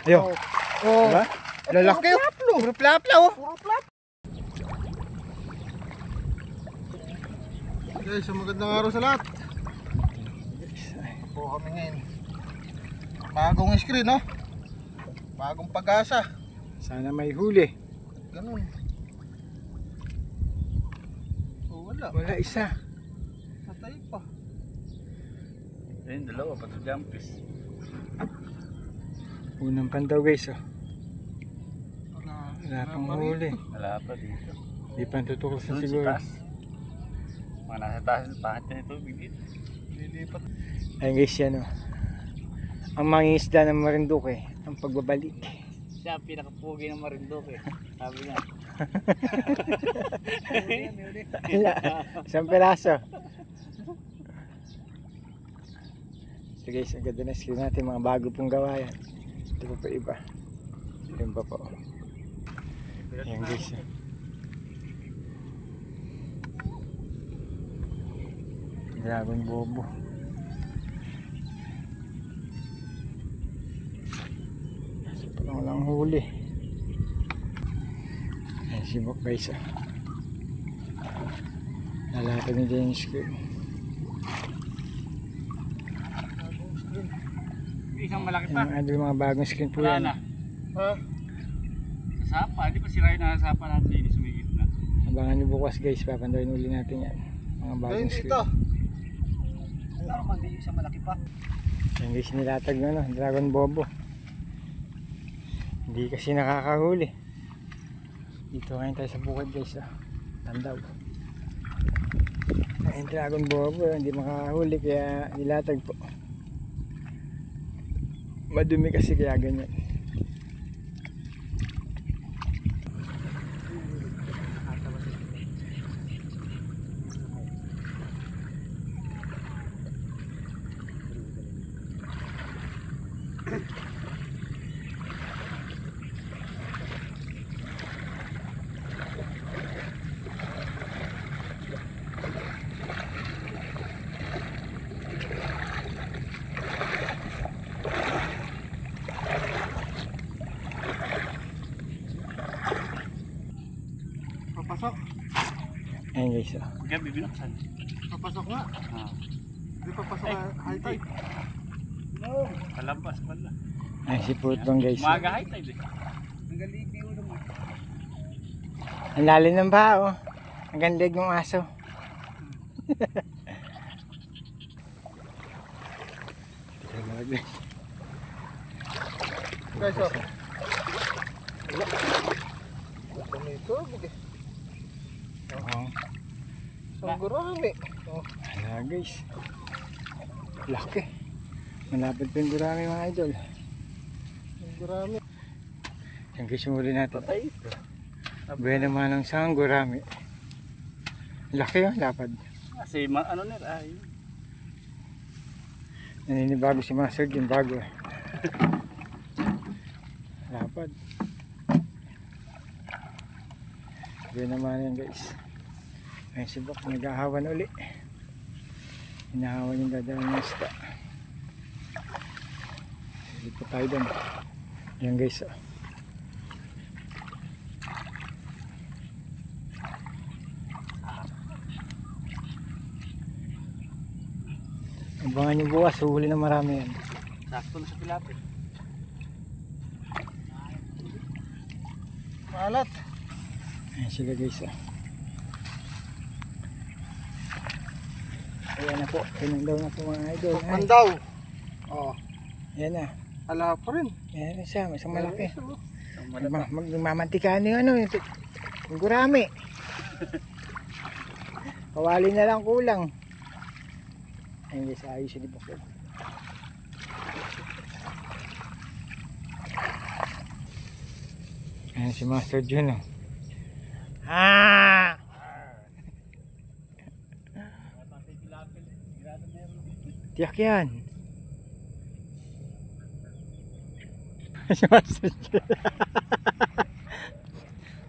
Ayun. Oh. Diba? Lalaki oh. Puro plapla oh. Puro plap. Guys, magandang araw sa lahat. Po kami ngayon. Bagong screen, no? Bagong pag-asa. Sana may huli. Ganun. Oh, wala. Wala isa. Patay pa. Ayun, dalawa, pati jumpers. Unang pandaw guys oh. Wala. Wala pang huli. Wala pa dito. Di pa tutuklasan Doon sa siguro. taas. Mga nasa taas, pahat na ito, bigit. Lilipat. Ayun guys yan oh. Ang mangingisda ng Marinduque, ang pagbabalik. Siya ang pinakapugi ng Marinduque. Sabi niya. Wala. Isang peraso. So guys, ang ganda na screen natin, mga bago pong gawa yan. Ito pa iba. Yun pa po. Ayan guys. Dragon bobo. Nasa pa lang walang huli. Ayan si Bok guys. Lalapag niya yung screen. Isang malaki pa. Ayan yung mga bagong screen po Wala yan. na. Ha? Sa sapa, di ba sirayin na sa sapa natin yung sumigit na? Abangan nyo bukas guys, papandarin uli natin yan. Mga bagong Ayun screen. dito. Normal, di isang malaki pa. Yan guys, nilatag na no, Dragon Bobo. Hindi kasi nakakahuli. Dito ngayon tayo sa bukid guys ah. Tandaw. Ayun Dragon Bobo, hindi makakahuli kaya nilatag po. Madumi kasi kaya ganyan. Papasok. Ayun guys ah. Huwag yan bibinaksan. Papasok nga. Ah. Hindi papasok na high tide. No. Kalabas pala. Ayun si Putbang guys. Umaga high tide eh. Ang galigi mo naman. Ang lalim ng baha oh. Ang gandig ng aso. Guys, oh. Wala. Wala kami ito. Oo. Isang gurami. Oh. Wala guys. Laki. Malapit pa yung gurami mga idol. Isang gurami. Yan guys yung huli natin. Patay ito. Buhay naman ng isang gurami. Laki oh, lapad. Kasi ano nila ay. Naninibago si Master yung bago eh. Lapad. Buhay naman yan guys. Ayun si Bok naghahawan uli. Hinahawan yung dadaan ng isda. Lipat tayo doon. Yan guys oh. Abangan nyo bukas, huhuli na marami yan. Sakto na sa tilapit. Maalat. Ayan sila guys ah. Ayan na po, pinandaw na po mga idol. Ay, Pandaw. Oh. ayan na. Ala pa rin. Ayan na siya, isang malaki. Ang malaki. Magmamantikaan yung ano, yung gurami. Kawali na lang kulang. Ayan guys, ayos yun di ba? Ayan si Master Jun oh. Ah! Tiyak yan. Si Master Jun.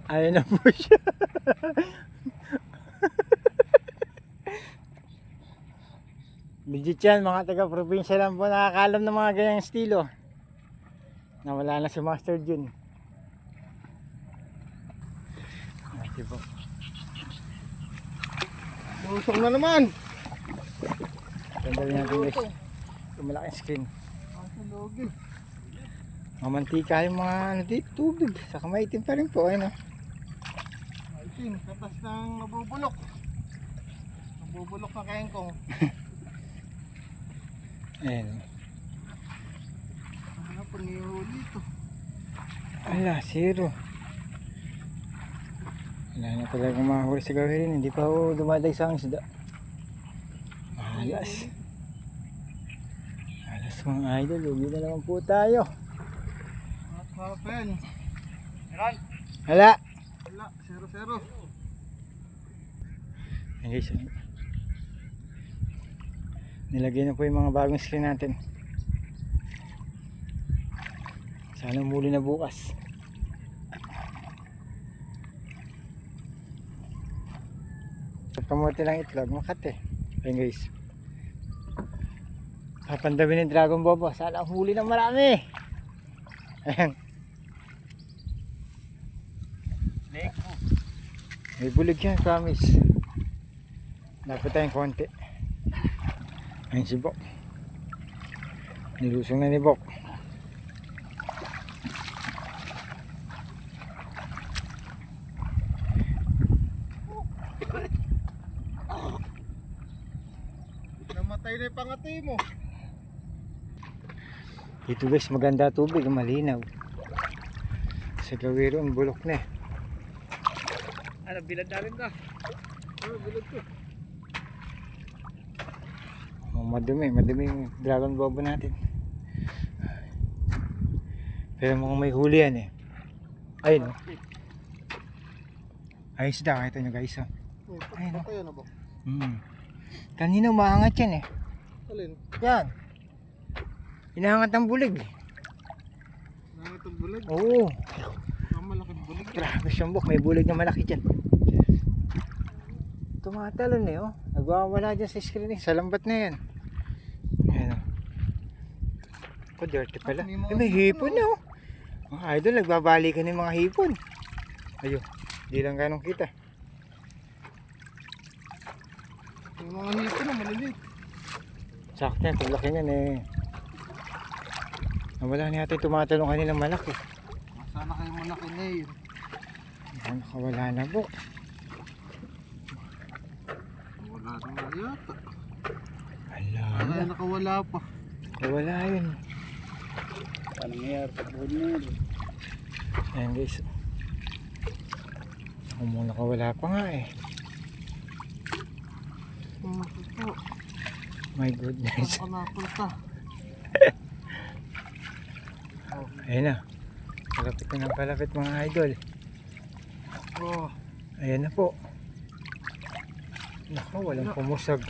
Ayun na po siya. Legit yan, mga taga-probinsya lang po nakakalam ng mga ganyang estilo. Nawala na si Master Jun. Diba? Lusong na naman. Tandali natin guys. Yung malaking screen. Asa logi. Mamantika yung mga ano dito, tubig. Saka maitim pa rin po. Ayun, oh. Itim, katas ng nabubulok. Nabubulok na kengkong. Ayun. Ano po nihuli ito? Ala, zero. Wala na talaga mahuli sa gawin. Hindi pa ako dumaday sa isda. Alas. Alas mga idol. Lugi na naman po tayo. What happened? Meron. Hala. Wala, 0-0. Ayan guys. Nilagay na po yung mga bagong screen natin. Sana muli na bukas. Kamote lang itlog, makate. Ayan guys. Papandabi ng Dragon Bobo. Sana huli na marami. Ayan. Leko. May bulig yan, promise. Dapat tayong konti. Ayan si Bok. Nilusong na ni Bok. Namatay na yung pangati mo. Dito guys, maganda tubig, malinaw. Sa Gawiro, ang bulok na eh. Ano, bilad na rin ka. Ano, bilad ko. Oh, madumi yung Dragon Bobo natin. Pero mukhang may huli yan eh. Ayun oh. Ayos daw, ito nyo guys oh. Ayun, Patay na ba? Kanina umaangat yan eh. Alin? Yan. Inaangat ang bulig. Nangatang bulag. Oo. Ang malaking bulag. Grabe siyang Bok, may bulig na malaki dyan. Tumatalon eh oh. Nagwawala dyan sa screen eh. Sa lambat na yan. Ayan oh. Ako dirty pala. May hipon na oh. Mga idol, nagbabalikan ng mga hipon. Ayun, di lang ganong kita. Yung mga hito na maliliit. Sakto yan, paglaki niyan eh. Nawala niya natin tumatalong kanilang malaki. Sana kayo malaki na yun. Ayan, nakawala na Bok. Wala na nga yata. Ala Ay, na, nakawala pa. nakawala yun. Paano nangyayari pag huli na yun? Ayan guys. Ako muna nakawala pa nga eh. Ito. My goodness. Ako napunta. Ayan na. Palapit na ng palapit mga idol. Oh, Ayan na po. Naku, walang pumusag.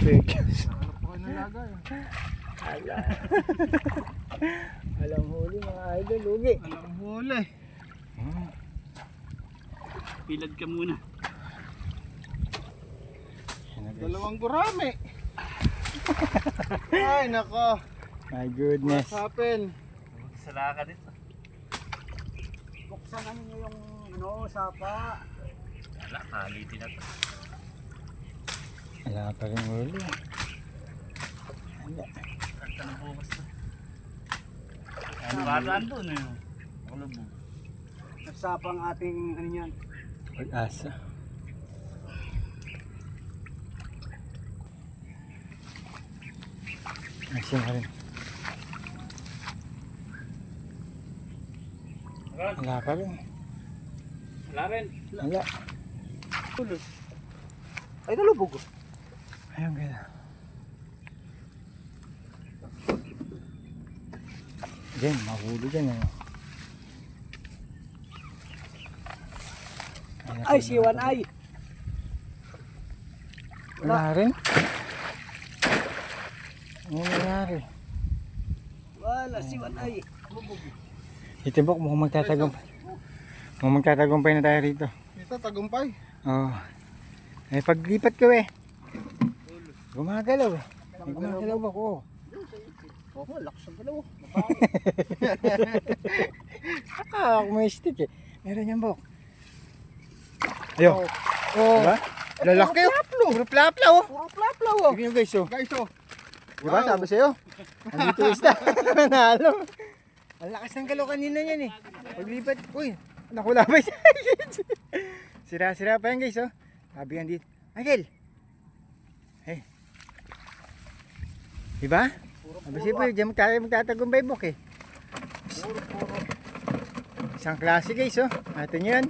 Fake news. ano pa kayo nalagay? Ala. Walang huli mga idol. Lugi. Alam huli. Bilad ka muna. Ayan na guys. Dalawang gurami. Ay, nako. My goodness. What happened? Sala ka dito. Buksan niyo yung ano, sapa. Wala, kalitin na to. Wala pa rin huli. Wala. Kanta na bukas na. Ano ba doon eh? Kulubog. Nagsapa ang ating ano yan. Pag-asa. Asin ka rin. Wala pa rin. Wala rin. Wala. Tulos. Ay, nalubog. Ayun gano'n. Diyan, mahuli dyan. Ano. Ay, siwan ay. Wala rin. Ano nangyari? Wala, siwan ay. Itibok, mukhang magtatagumpay. Mukhang magtatagumpay na tayo rito. Ito, tagumpay. Oo. Eh, paglipat ko eh. Gumagalaw eh. Gumagalaw ako. Oo, lakas ang galaw. May stick eh. Meron yan, Bok. Ayun. Oh. Diba? Lalaki oh. Puro plapla oh. Puro plaplaw oh. Tignan nyo guys oh. Guys oh. Diba Wow. sabi sa'yo? Andito isda. Nalo. Ang lakas ng galaw kanina yan eh. Paglipat. Uy. Nakulabay siya. Sira-sira pa yan guys oh. Sabi yan dito. Michael. Hey. Diba? Sabi siya po. Diyan magtatagumbay Bok eh. Isang klase guys oh. Natin yan.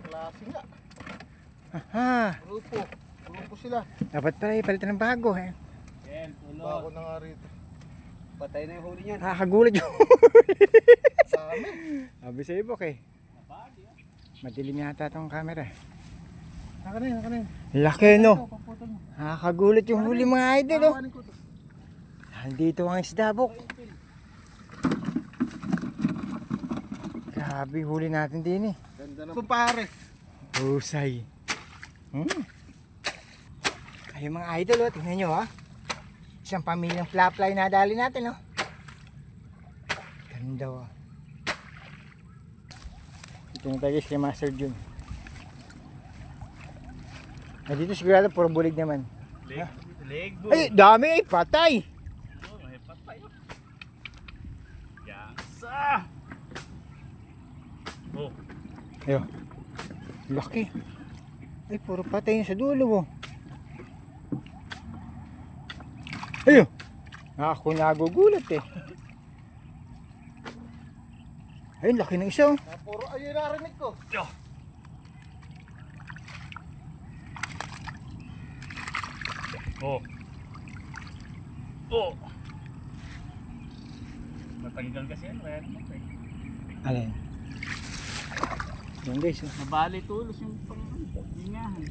Klase nga. Aha. Grupo. Grupo sila. Dapat pala palitan ng bago eh. Bago na nga rito. Patay na yung huli niyan. Nakakagulat yung Dami. sabi sa ibok eh. Madilim yata tong camera. Naka na yun. Laki no. Paputol mo. Nakakagulat yung huli mga idol oh. Tawanin ko to. Nandito ang isda Bok. Grabe huli natin din eh. Ganda na. Pare. Husay. Kayo mga idol oh. Tingnan nyo ha. Isang pamilyang flapfly na dali natin oh. Ganda oh. Ito na tayo guys kay Master Jun. Dito sigurado puro bulig naman. Leg Ay, dami eh, patay. Oh, may patay. Yansa. Oh. Ayun. Laki. Ay, puro patay yun sa dulo oh. Ayun. Ako nagugulat eh. Ayun, laki ng isa oh. Puro ayun narinig ko. Oh. Oh. Matanggal kasi yan, wala naman eh. Alin? Yan guys oh. Nabali tulos yung panghingahan.